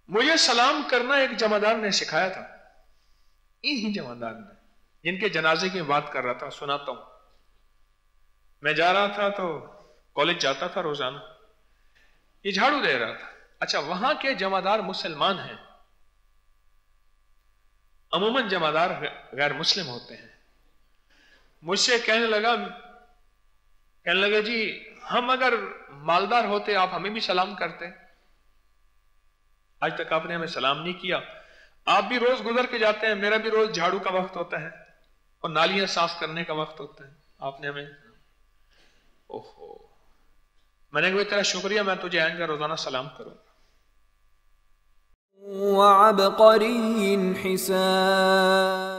مجھے سلام کرنا ایک جمعدار نے سکھایا تھا، انہی جمعدار نے جن کے جنازے کی بات کر رہا تھا، سناتا ہوں۔ میں جا رہا تھا تو کالج جاتا تھا روزانہ، یہ جھاڑو دے رہا تھا۔ اچھا، وہاں کے جمعدار مسلمان ہیں، عموماً جمعدار غیر مسلم ہوتے ہیں۔ مجھ سے کہنے لگا جی ہم اگر مالدار ہوتے آپ ہمیں بھی سلام کرتے، آج تک آپ نے ہمیں سلام نہیں کیا۔ آپ بھی روز گزر کے جاتے ہیں، میرا بھی روز جھاڑو کا وقت ہوتا ہے اور نالیاں صاف کرنے کا وقت ہوتا ہے، آپ نے ہمیں اوہو۔ میں نے کہا تیرا شکریہ، میں تجھے آئندہ روزانہ سلام کروں گا۔ وعبقری حسان